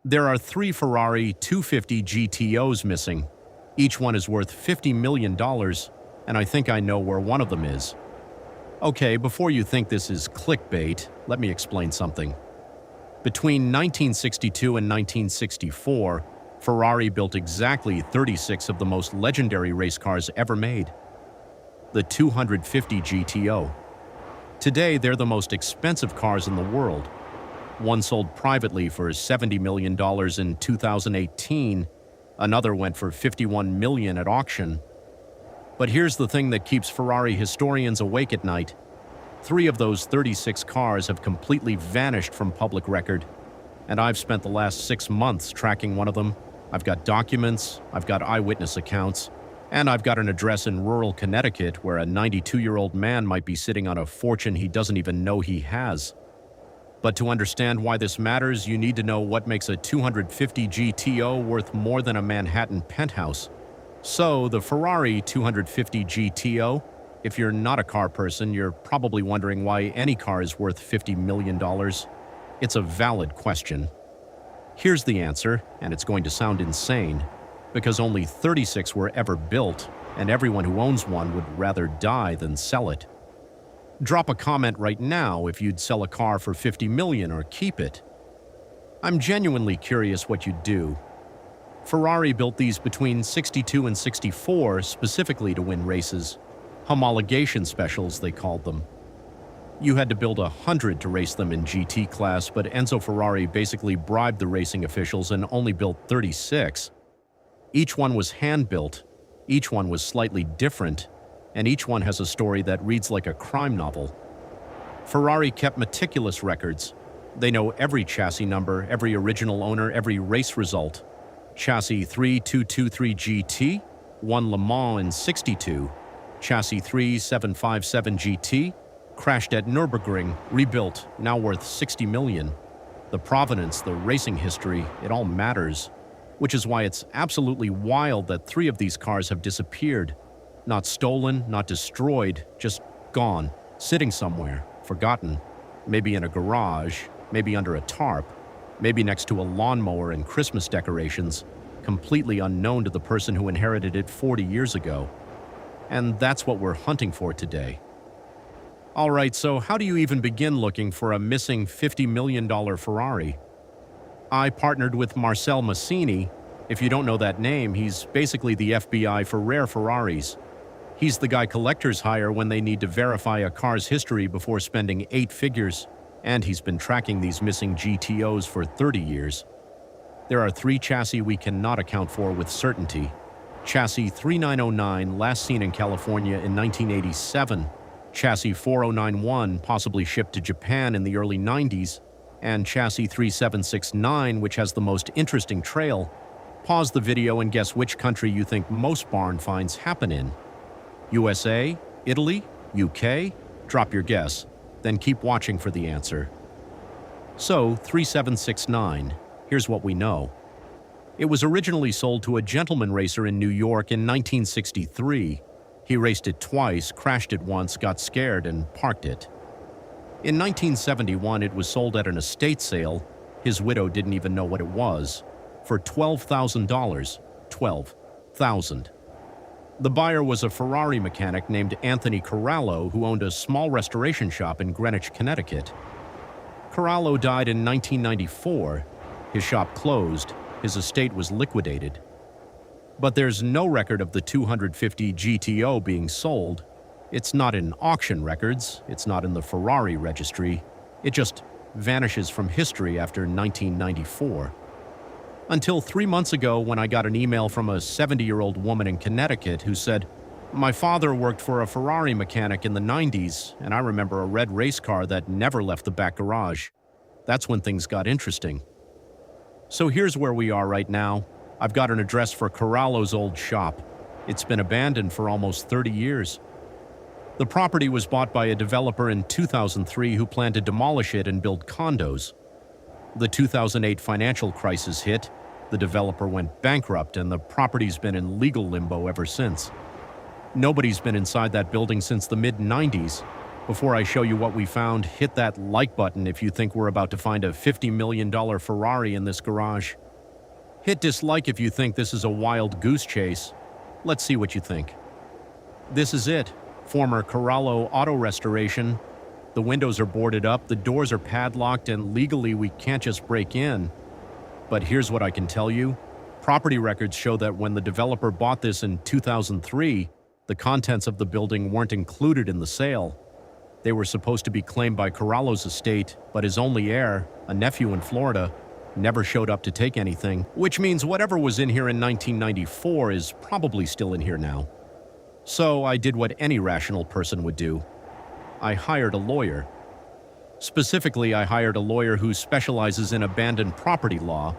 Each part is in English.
There are three Ferrari 250 GTOs missing. Each one is worth $50 million, and I think I know where one of them is. Okay, before you think this is clickbait, let me explain something. Between 1962 and 1964, Ferrari built exactly 36 of the most legendary race cars ever made. The 250 GTO. Today, they're the most expensive cars in the world. One sold privately for $70 million in 2018. Another went for $51 million at auction. But here's the thing that keeps Ferrari historians awake at night. 3 of those 36 cars have completely vanished from public record. And I've spent the last 6 months tracking one of them. I've got documents, I've got eyewitness accounts, and I've got an address in rural Connecticut where a 92-year-old man might be sitting on a fortune he doesn't even know he has. But to understand why this matters, you need to know what makes a 250 GTO worth more than a Manhattan penthouse. So, the Ferrari 250 GTO, if you're not a car person, you're probably wondering why any car is worth $50 million. It's a valid question. Here's the answer, and it's going to sound insane, because only 36 were ever built, and everyone who owns one would rather die than sell it. Drop a comment right now if you'd sell a car for $50 million or keep it. I'm genuinely curious what you'd do. Ferrari built these between 62 and 64 specifically to win races. Homologation specials, they called them. You had to build 100 to race them in GT class, but Enzo Ferrari basically bribed the racing officials and only built 36. Each one was hand-built, each one was slightly different, and each one has a story that reads like a crime novel. Ferrari kept meticulous records. They know every chassis number, every original owner, every race result. Chassis 3223 GT won Le Mans in '62. Chassis 3757 GT crashed at Nürburgring, rebuilt, now worth $60 million. The provenance, the racing history, it all matters. Which is why it's absolutely wild that 3 of these cars have disappeared. Not stolen, not destroyed, just gone, sitting somewhere, forgotten. Maybe in a garage, maybe under a tarp, maybe next to a lawnmower and Christmas decorations, completely unknown to the person who inherited it 40 years ago. And that's what we're hunting for today. All right, so how do you even begin looking for a missing $50 million Ferrari? I partnered with Marcel Massini. If you don't know that name, he's basically the FBI for rare Ferraris. He's the guy collectors hire when they need to verify a car's history before spending 8 figures, and he's been tracking these missing GTOs for 30 years. There are 3 chassis we cannot account for with certainty. Chassis 3909, last seen in California in 1987. Chassis 4091, possibly shipped to Japan in the early 90s. And Chassis 3769, which has the most interesting trail. Pause the video and guess which country you think most barn finds happen in. USA, Italy, UK? Drop your guess, then keep watching for the answer. So, 3769, here's what we know. It was originally sold to a gentleman racer in New York in 1963. He raced it twice, crashed it once, got scared, and parked it. In 1971, it was sold at an estate sale. His widow didn't even know what it was. For $12,000. $12,000. The buyer was a Ferrari mechanic named Anthony Corallo, who owned a small restoration shop in Greenwich, Connecticut. Corallo died in 1994. His shop closed. His estate was liquidated. But there's no record of the 250 GTO being sold. It's not in auction records. It's not in the Ferrari registry. It just vanishes from history after 1994. Until 3 months ago when I got an email from a 70-year-old woman in Connecticut who said, "My father worked for a Ferrari mechanic in the 90s, and I remember a red race car that never left the back garage." That's when things got interesting. So here's where we are right now. I've got an address for Corallo's old shop. It's been abandoned for almost 30 years. The property was bought by a developer in 2003 who planned to demolish it and build condos. The 2008 financial crisis hit, the developer went bankrupt, and the property's been in legal limbo ever since. Nobody's been inside that building since the mid-90s. Before I show you what we found, hit that like button if you think we're about to find a $50 million Ferrari in this garage. Hit dislike if you think this is a wild goose chase. Let's see what you think. This is it. Former Corallo Auto Restoration. The windows are boarded up, the doors are padlocked, and legally we can't just break in. But here's what I can tell you. Property records show that when the developer bought this in 2003, the contents of the building weren't included in the sale. They were supposed to be claimed by Corallo's estate, but his only heir, a nephew in Florida, never showed up to take anything, which means whatever was in here in 1994 is probably still in here now. So I did what any rational person would do. I hired a lawyer. Specifically, I hired a lawyer who specializes in abandoned property law,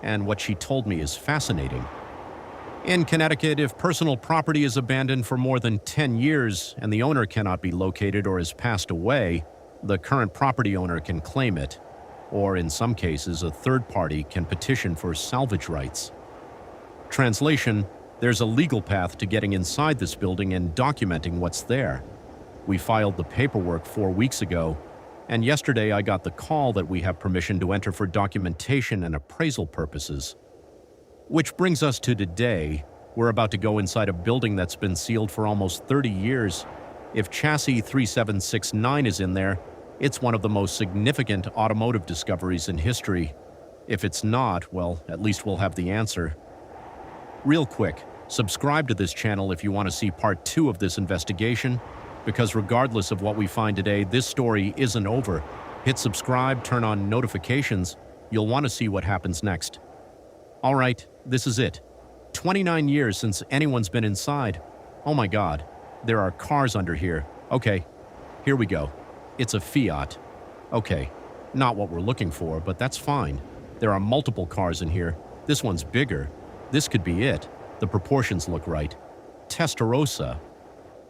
and what she told me is fascinating. In Connecticut, if personal property is abandoned for more than 10 years and the owner cannot be located or has passed away, the current property owner can claim it, or in some cases, a third party can petition for salvage rights. Translation: there's a legal path to getting inside this building and documenting what's there. We filed the paperwork 4 weeks ago, and yesterday I got the call that we have permission to enter for documentation and appraisal purposes. Which brings us to today. We're about to go inside a building that's been sealed for almost 30 years. If chassis 3769 is in there, it's one of the most significant automotive discoveries in history. If it's not, well, at least we'll have the answer. Real quick, subscribe to this channel if you want to see part 2 of this investigation, because regardless of what we find today, this story isn't over. Hit subscribe, turn on notifications. You'll want to see what happens next. All right, this is it. 29 years since anyone's been inside. Oh my God, there are cars under here. Okay, here we go. It's a Fiat. Okay, not what we're looking for, but that's fine. There are multiple cars in here. This one's bigger. This could be it. The proportions look right. Testarossa.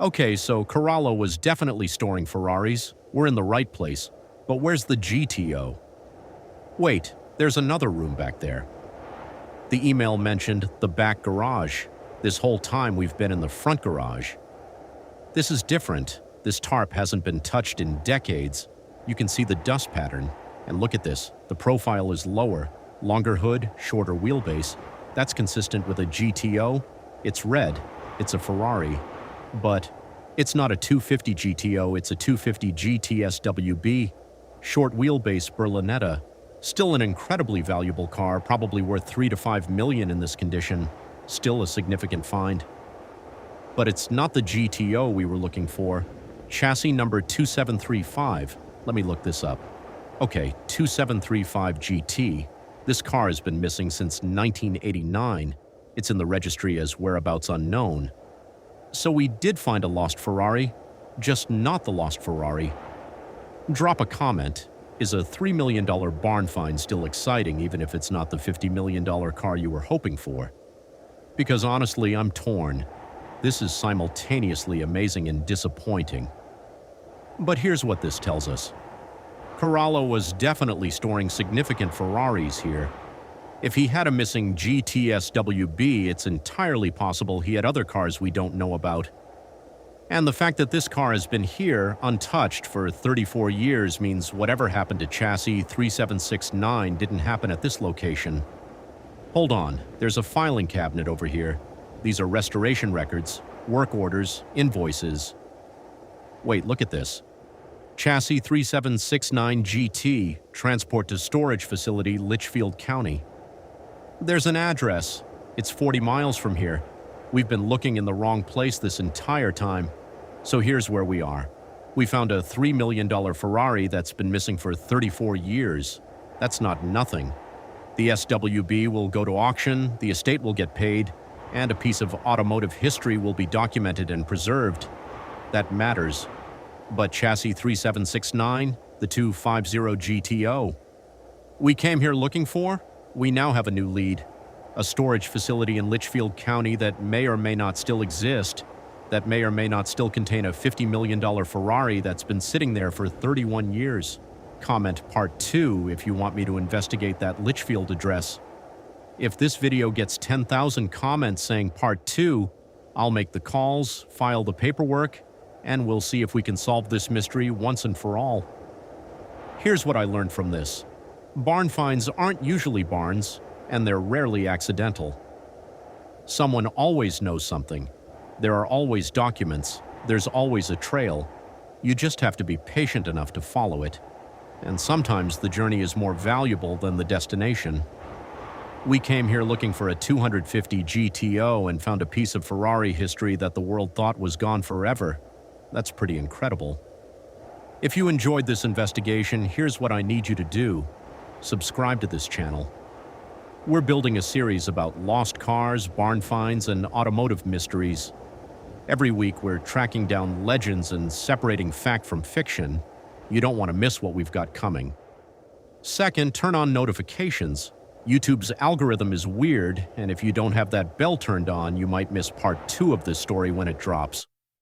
Okay, so Corallo was definitely storing Ferraris. We're in the right place. But where's the GTO? Wait, there's another room back there. The email mentioned the back garage. This whole time we've been in the front garage. This is different. This tarp hasn't been touched in decades. You can see the dust pattern. And look at this. The profile is lower. Longer hood, shorter wheelbase. That's consistent with a GTO. It's red. It's a Ferrari. But it's not a 250 GTO, it's a 250 GTSWB. Short wheelbase Berlinetta. Still an incredibly valuable car, probably worth $3 to $5 million in this condition. Still a significant find. But it's not the GTO we were looking for. Chassis number 2735. Let me look this up. Okay, 2735 GT. This car has been missing since 1989. It's in the registry as whereabouts unknown. So we did find a lost Ferrari, just not the lost Ferrari. Drop a comment. Is a $3 million barn find still exciting even if it's not the $50 million car you were hoping for? Because honestly, I'm torn. This is simultaneously amazing and disappointing. But here's what this tells us. Corallo was definitely storing significant Ferraris here. If he had a missing GTSWB, it's entirely possible he had other cars we don't know about. And the fact that this car has been here, untouched, for 34 years means whatever happened to chassis 3769 didn't happen at this location. Hold on, there's a filing cabinet over here. These are restoration records, work orders, invoices. Wait, look at this. Chassis 3769 GT, transport to storage facility, Litchfield County. There's an address. It's 40 miles from here. We've been looking in the wrong place this entire time. So here's where we are. We found a $3 million Ferrari that's been missing for 34 years. That's not nothing. The SWB will go to auction, the estate will get paid, and a piece of automotive history will be documented and preserved. That matters. But chassis 3769, the 250 GTO. We came here looking for? We now have a new lead. A storage facility in Litchfield County that may or may not still exist, that may or may not still contain a $50 million Ferrari that's been sitting there for 31 years. Comment part 2 if you want me to investigate that Litchfield address. If this video gets 10,000 comments saying part 2, I'll make the calls, file the paperwork, and we'll see if we can solve this mystery once and for all. Here's what I learned from this. Barn finds aren't usually barns, and they're rarely accidental. Someone always knows something. There are always documents. There's always a trail. You just have to be patient enough to follow it. And sometimes the journey is more valuable than the destination. We came here looking for a 250 GTO and found a piece of Ferrari history that the world thought was gone forever. That's pretty incredible. If you enjoyed this investigation, here's what I need you to do. Subscribe to this channel. We're building a series about lost cars, barn finds, and automotive mysteries. Every week, we're tracking down legends and separating fact from fiction. You don't want to miss what we've got coming. Second, turn on notifications. YouTube's algorithm is weird, and if you don't have that bell turned on, you might miss part 2 of this story when it drops.